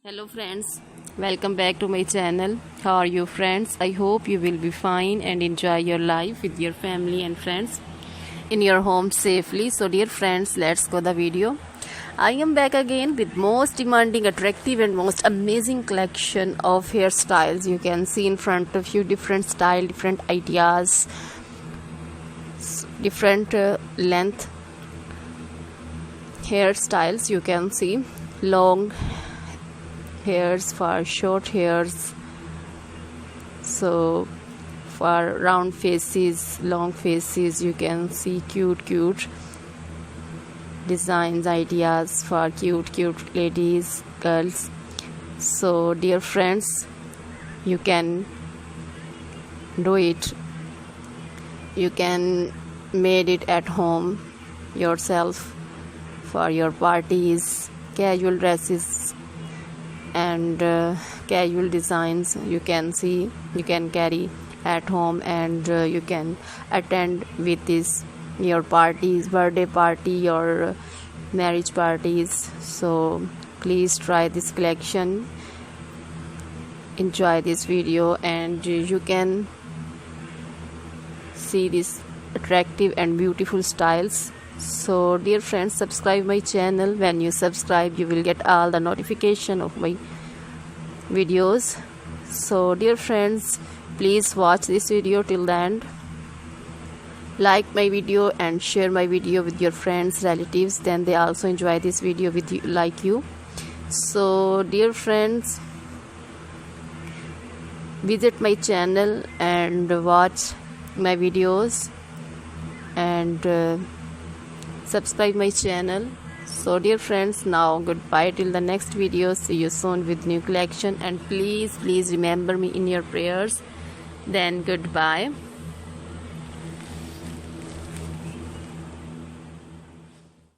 Hello friends, welcome back to my channel. How are you friends? I hope you will be fine and enjoy your life with your family and friends in your home safely. So dear friends, let's go the video. I am back again with most demanding, attractive and most amazing collection of hairstyles. You can see in front of you different style, different ideas, different length hairstyles. You can see long hairs for short hairs, so for round faces, long faces. You can see cute designs, ideas for cute ladies, girls. So dear friends, you can do it, you can made it at home yourself for your parties, casual dresses and casual designs. You can see, you can carry at home and you can attend with this your parties, birthday party, your marriage parties. So please try this collection, enjoy this video, and you can see these attractive and beautiful styles. So dear friends, subscribe my channel. When you subscribe, you will get all the notification of my videos. So dear friends, please watch this video till the end. Like my video and share my video with your friends, relatives, then they also enjoy this video with you, like you. So dear friends, visit my channel and watch my videos and subscribe my channel. So dear friends, now goodbye till the next video. See you soon with new collection, and please remember me in your prayers. Then goodbye.